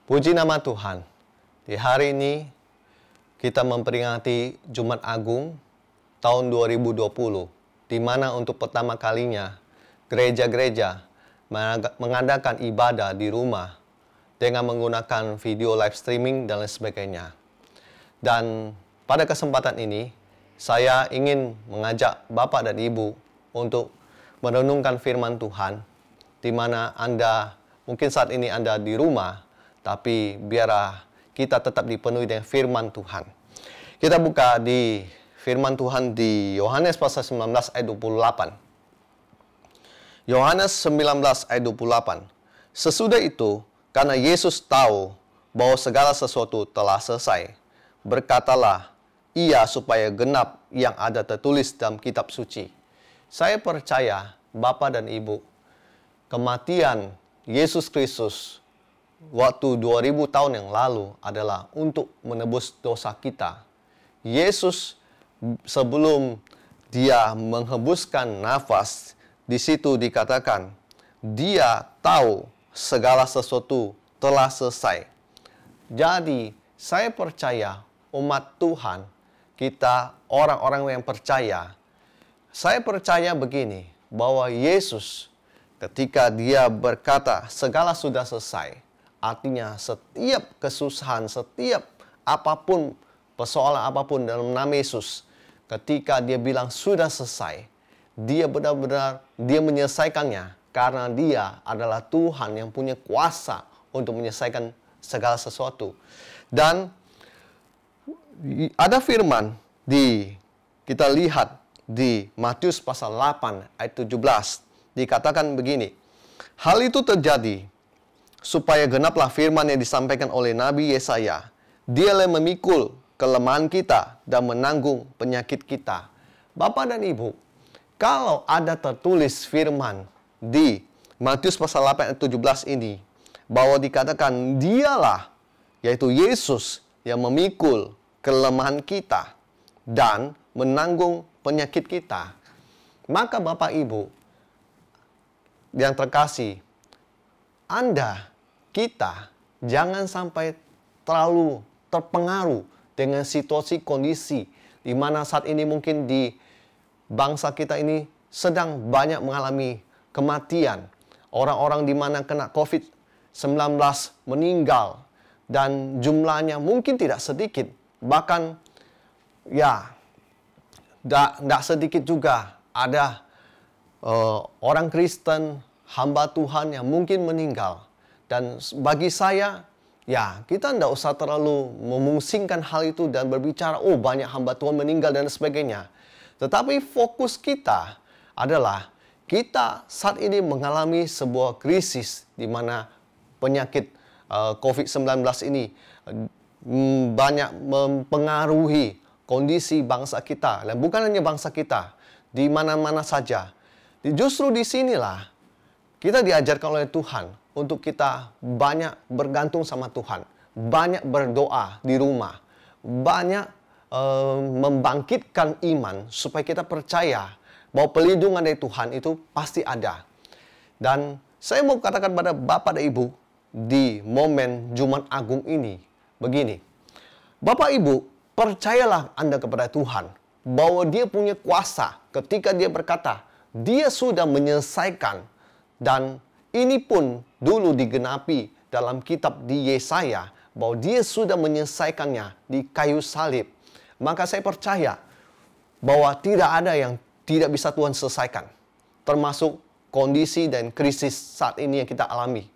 Puji nama Tuhan. Di hari ini kita memperingati Jumat Agung tahun 2020, di mana untuk pertama kalinya gereja-gereja mengadakan ibadah di rumah dengan menggunakan video live streaming dan lain sebagainya. Dan pada kesempatan ini, saya ingin mengajak Bapak dan Ibu untuk merenungkan firman Tuhan, di mana Anda mungkin saat ini Anda di rumah, tapi biarlah kita tetap dipenuhi dengan firman Tuhan. Kita buka di firman Tuhan di Yohanes pasal 19 ayat 28. Yohanes 19 ayat 28. Sesudah itu, karena Yesus tahu bahwa segala sesuatu telah selesai, berkatalah ia supaya genap yang ada tertulis dalam kitab suci. Saya percaya Bapak dan Ibu, kematian Yesus Kristus waktu 2000 tahun yang lalu adalah untuk menebus dosa kita. Yesus sebelum dia menghembuskan nafas, di situ dikatakan, dia tahu segala sesuatu telah selesai. Jadi, saya percaya umat Tuhan, kita orang-orang yang percaya, saya percaya begini, bahwa Yesus ketika dia berkata segala sudah selesai, artinya setiap kesusahan, setiap apapun, persoalan apapun dalam nama Yesus, ketika dia bilang sudah selesai, dia benar-benar dia menyelesaikannya karena dia adalah Tuhan yang punya kuasa untuk menyelesaikan segala sesuatu. Dan ada firman kita lihat di Matius pasal 8 ayat 17, dikatakan begini, hal itu terjadi supaya genaplah firman yang disampaikan oleh Nabi Yesaya. Dialah yang memikul kelemahan kita dan menanggung penyakit kita. Bapak dan Ibu, kalau ada tertulis firman di Matius pasal 8 ayat 17 ini, bahwa dikatakan dialah, yaitu Yesus, yang memikul kelemahan kita dan menanggung penyakit kita. Maka Bapak Ibu yang terkasih, kita jangan sampai terlalu terpengaruh dengan situasi kondisi di mana saat ini mungkin di bangsa kita ini sedang banyak mengalami kematian. Orang-orang di mana kena COVID-19 meninggal dan jumlahnya mungkin tidak sedikit. Bahkan tidak sedikit juga ada orang Kristen, hamba Tuhan yang mungkin meninggal. Dan bagi saya, kita tidak usah terlalu memusingkan hal itu dan berbicara, oh banyak hamba Tuhan meninggal dan sebagainya. Tetapi fokus kita adalah kita saat ini mengalami sebuah krisis di mana penyakit COVID-19 ini banyak mempengaruhi kondisi bangsa kita. Dan bukan hanya bangsa kita, di mana-mana saja. Justru di sinilah kita diajarkan oleh Tuhan untuk kita banyak bergantung sama Tuhan, banyak berdoa di rumah, banyak membangkitkan iman supaya kita percaya bahwa perlindungan dari Tuhan itu pasti ada. Dan saya mau katakan pada Bapak dan Ibu di momen Jumat Agung ini begini, Bapak Ibu, percayalah Anda kepada Tuhan bahwa Dia punya kuasa ketika Dia berkata, Dia sudah menyelesaikan. Dan ini pun dulu digenapi dalam kitab di Yesaya, bahwa Dia sudah menyelesaikannya di kayu salib. Maka saya percaya bahwa tidak ada yang tidak bisa Tuhan selesaikan, termasuk kondisi dan krisis saat ini yang kita alami.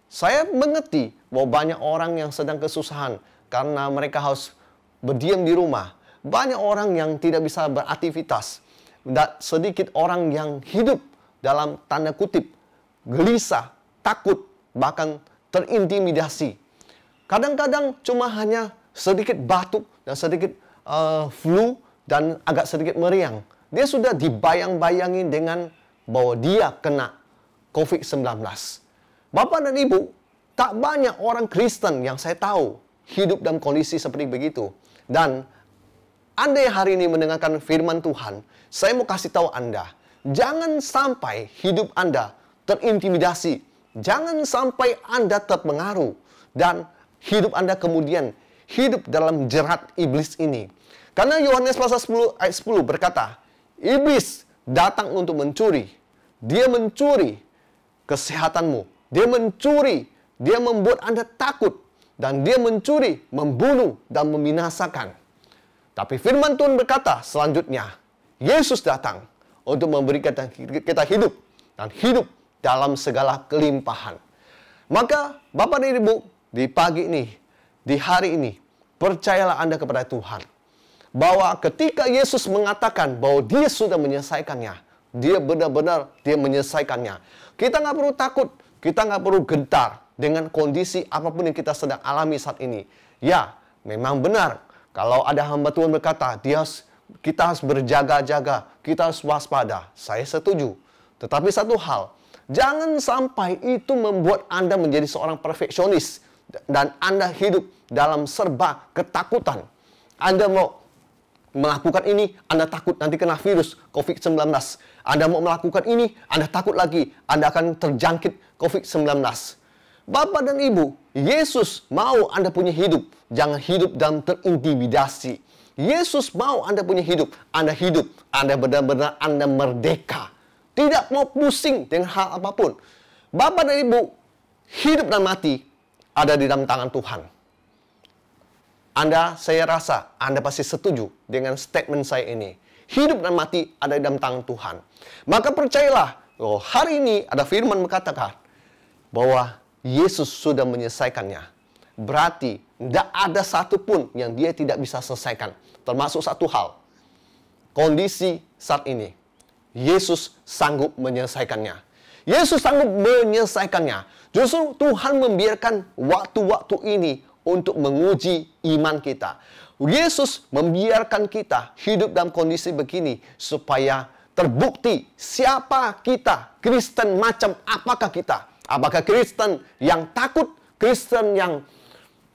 Saya mengerti bahwa banyak orang yang sedang kesusahan karena mereka harus berdiam di rumah. Banyak orang yang tidak bisa beraktivitas. Dan sedikit orang yang hidup dalam tanda kutip gelisah, takut, bahkan terintimidasi. Kadang-kadang cuma hanya sedikit batuk dan sedikit flu dan agak sedikit meriang. Dia sudah dibayang-bayangin dengan bahwa dia kena COVID-19. Bapak dan Ibu, tak banyak orang Kristen yang saya tahu hidup dalam kondisi seperti begitu. Dan Anda yang hari ini mendengarkan firman Tuhan, saya mau kasih tahu Anda, jangan sampai hidup Anda terintimidasi. Jangan sampai Anda terpengaruh dan hidup Anda kemudian hidup dalam jerat iblis ini. Karena Yohanes pasal 10 ayat 10 berkata, iblis datang untuk mencuri. Dia mencuri kesehatanmu. Dia mencuri, dia membuat Anda takut. Dan dia mencuri, membunuh, dan membinasakan. Tapi firman Tuhan berkata selanjutnya, Yesus datang untuk memberikan kita hidup. Dan hidup dalam segala kelimpahan. Maka Bapak dan Ibu, di pagi ini, di hari ini, percayalah Anda kepada Tuhan. Bahwa ketika Yesus mengatakan bahwa dia sudah menyelesaikannya, dia benar-benar dia menyelesaikannya. Kita nggak perlu takut, kita nggak perlu gentar dengan kondisi apapun yang kita sedang alami saat ini. Ya, memang benar. Kalau ada hamba Tuhan berkata, kita harus berjaga-jaga, kita harus waspada. Saya setuju. Tetapi satu hal, jangan sampai itu membuat Anda menjadi seorang perfeksionis dan Anda hidup dalam serba ketakutan. Anda mau melakukan ini, Anda takut nanti kena virus COVID-19. Anda mau melakukan ini, Anda takut lagi, Anda akan terjangkit COVID-19. Bapak dan Ibu, Yesus mau Anda punya hidup. Jangan hidup dalam terintimidasi. Yesus mau Anda punya hidup. Anda benar-benar Anda merdeka. Tidak mau pusing dengan hal apapun. Bapak dan Ibu, hidup dan mati ada di dalam tangan Tuhan. Saya rasa Anda pasti setuju dengan statement saya ini. Hidup dan mati ada di dalam tangan Tuhan. Maka percayalah, hari ini ada firman mengatakan bahwa Yesus sudah menyelesaikannya. Berarti tidak ada satupun yang dia tidak bisa selesaikan. Termasuk satu hal, kondisi saat ini. Yesus sanggup menyelesaikannya. Yesus sanggup menyelesaikannya. Justru Tuhan membiarkan waktu-waktu ini untuk menguji iman kita. Yesus membiarkan kita hidup dalam kondisi begini supaya terbukti siapa kita, Kristen macam apakah kita. Apakah Kristen yang takut, Kristen yang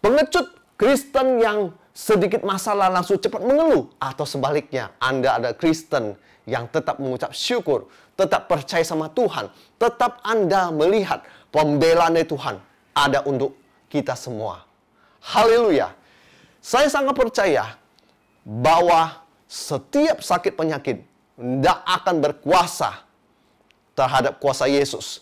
pengecut, Kristen yang sedikit masalah langsung cepat mengeluh, atau sebaliknya Anda ada Kristen yang tetap mengucap syukur, tetap percaya sama Tuhan, tetap Anda melihat pembelaan dari Tuhan ada untuk kita semua. Haleluya. Saya sangat percaya bahwa setiap sakit penyakit tidak akan berkuasa terhadap kuasa Yesus.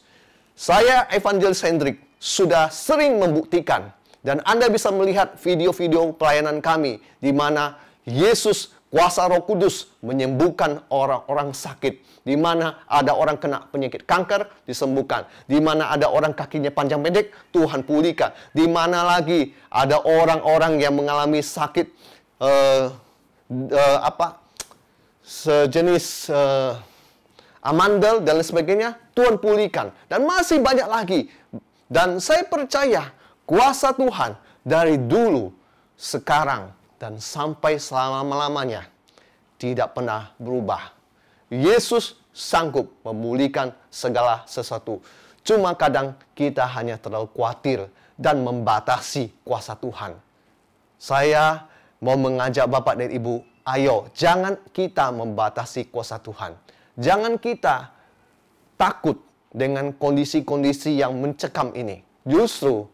Saya, Evangelis Hendrik, sudah sering membuktikan, dan Anda bisa melihat video-video pelayanan kami di mana Yesus, kuasa Roh Kudus, menyembuhkan orang-orang sakit. Di mana ada orang kena penyakit kanker, disembuhkan. Di mana ada orang kakinya panjang pendek, Tuhan pulihkan. Di mana lagi ada orang-orang yang mengalami sakit sejenis amandel dan lain sebagainya, Tuhan pulihkan. Dan masih banyak lagi. Dan saya percaya kuasa Tuhan dari dulu, sekarang, dan sampai selama-lamanya tidak pernah berubah. Yesus sanggup memulihkan segala sesuatu. Cuma kadang kita hanya terlalu khawatir dan membatasi kuasa Tuhan. Saya mau mengajak Bapak dan Ibu, ayo jangan kita membatasi kuasa Tuhan. Jangan kita takut dengan kondisi-kondisi yang mencekam ini. Justru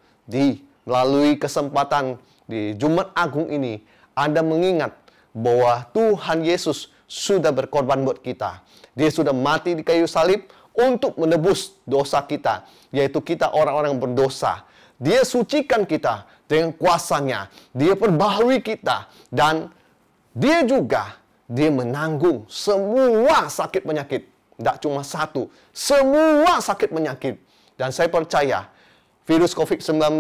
melalui kesempatan di Jumat Agung ini, Anda mengingat bahwa Tuhan Yesus sudah berkorban buat kita. Dia sudah mati di kayu salib untuk menebus dosa kita, yaitu kita orang-orang yang berdosa. Dia sucikan kita dengan kuasanya. Dia perbaharui kita. Dan dia menanggung semua sakit penyakit. Tidak cuma satu, semua sakit penyakit. Dan saya percaya virus COVID-19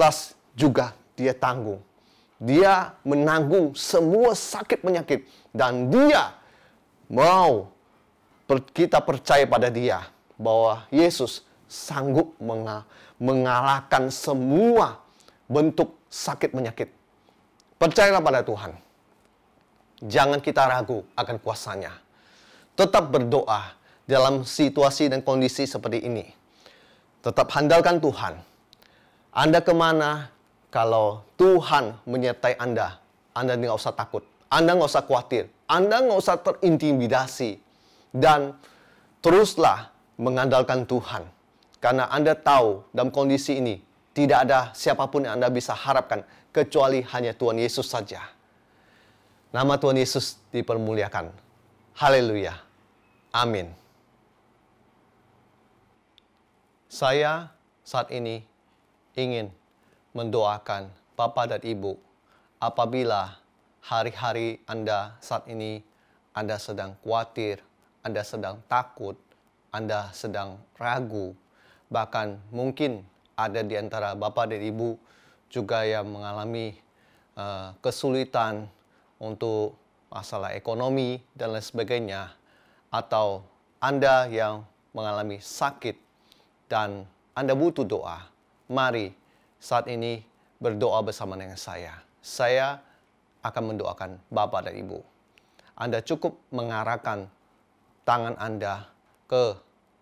juga dia tanggung. Dia menanggung semua sakit penyakit. Dan dia mau kita percaya pada dia bahwa Yesus sanggup mengalahkan semua bentuk sakit penyakit. Percayalah pada Tuhan. Jangan kita ragu akan kuasanya. Tetap berdoa dalam situasi dan kondisi seperti ini. Tetap handalkan Tuhan. Anda kemana kalau Tuhan menyertai Anda? Anda tidak usah takut. Anda nggak usah khawatir. Anda nggak usah terintimidasi. Dan teruslah mengandalkan Tuhan. Karena Anda tahu dalam kondisi ini Tidak ada siapapun yang Anda bisa harapkan kecuali hanya Tuhan Yesus saja. Nama Tuhan Yesus dipermuliakan. Haleluya. Amin. Saya saat ini ingin mendoakan Bapak dan Ibu apabila hari-hari Anda saat ini Anda sedang khawatir, Anda sedang takut, Anda sedang ragu, bahkan mungkin ada di antara Bapak dan Ibu juga yang mengalami kesulitan untuk masalah ekonomi dan lain sebagainya, atau Anda yang mengalami sakit dan Anda butuh doa. Mari saat ini berdoa bersama dengan saya. Saya akan mendoakan Bapak dan Ibu. Anda cukup mengarahkan tangan Anda ke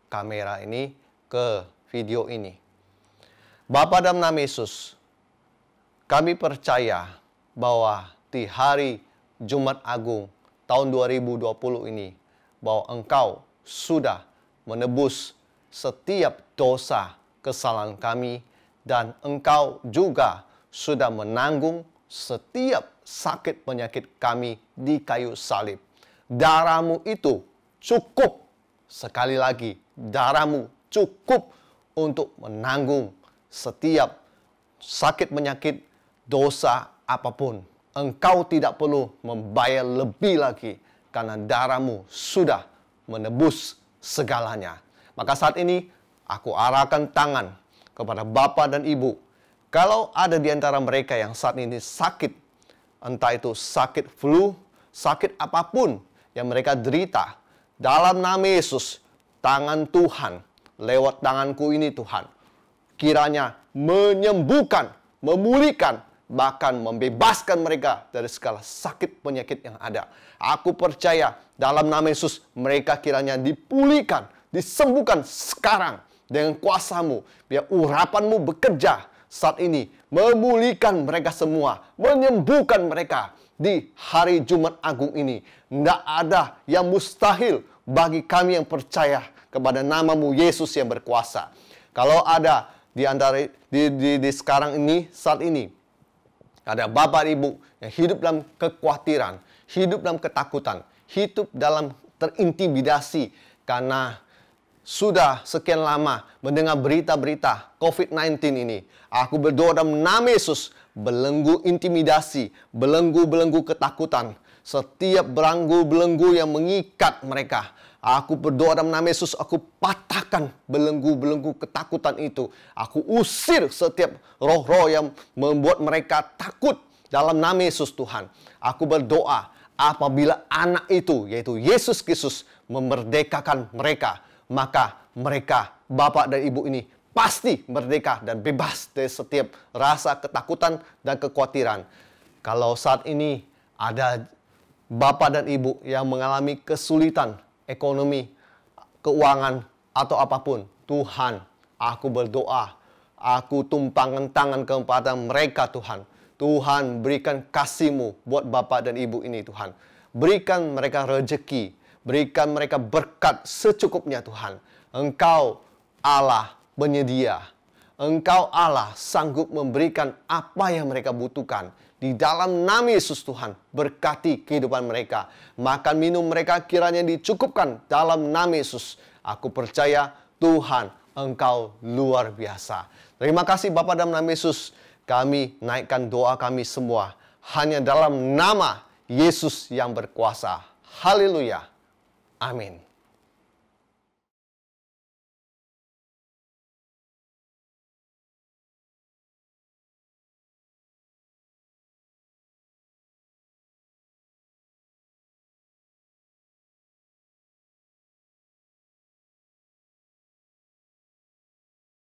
kamera ini, ke video ini. Bapa dalam nama Yesus, kami percaya bahwa di hari Jumat Agung tahun 2020 ini, bahwa Engkau sudah menebus setiap dosa kesalahan kami, dan Engkau juga sudah menanggung setiap sakit penyakit kami di kayu salib. Darah-Mu itu cukup, sekali lagi, darah-Mu cukup untuk menanggung setiap sakit penyakit, dosa apapun. Engkau tidak perlu membayar lebih lagi karena darah-Mu sudah menebus segalanya. Maka saat ini aku arahkan tangan kepada Bapak dan Ibu. Kalau ada di antara mereka yang saat ini sakit, entah itu sakit flu, sakit apapun yang mereka derita, dalam nama Yesus, tangan Tuhan, lewat tanganku ini Tuhan, kiranya menyembuhkan, memulihkan, bahkan membebaskan mereka dari segala sakit penyakit yang ada. Aku percaya dalam nama Yesus mereka kiranya dipulihkan, disembuhkan sekarang dengan kuasa-Mu. Biar urapan-Mu bekerja saat ini, memulihkan mereka semua, menyembuhkan mereka di hari Jumat Agung ini. Tidak ada yang mustahil bagi kami yang percaya kepada nama-Mu Yesus yang berkuasa. Kalau ada di antara di sekarang ini, saat ini, ada Bapak Ibu yang hidup dalam kekhawatiran, hidup dalam ketakutan, hidup dalam terintimidasi karena sudah sekian lama mendengar berita-berita COVID-19 ini. Aku berdoa dalam nama Yesus, belenggu intimidasi, belenggu-belenggu ketakutan, setiap belenggu-belenggu yang mengikat mereka, aku berdoa dalam nama Yesus, aku patahkan belenggu-belenggu ketakutan itu. Aku usir setiap roh-roh yang membuat mereka takut dalam nama Yesus Tuhan. Aku berdoa apabila anak itu, yaitu Yesus Kristus, memerdekakan mereka, maka mereka, Bapak dan Ibu ini, pasti merdeka dan bebas dari setiap rasa ketakutan dan kekhawatiran. Kalau saat ini ada Bapak dan Ibu yang mengalami kesulitan ekonomi, keuangan, atau apapun, Tuhan, aku berdoa, aku tumpangkan tangan kepada mereka Tuhan. Tuhan, berikan kasih-Mu buat Bapak dan Ibu ini Tuhan. Berikan mereka rezeki, berikan mereka berkat secukupnya Tuhan. Engkau Allah penyedia. Engkau Allah sanggup memberikan apa yang mereka butuhkan. Di dalam nama Yesus Tuhan, berkati kehidupan mereka. Makan minum mereka kiranya dicukupkan dalam nama Yesus. Aku percaya Tuhan, Engkau luar biasa. Terima kasih Bapa dalam nama Yesus. Kami naikkan doa kami semua hanya dalam nama Yesus yang berkuasa. Haleluya. Amin.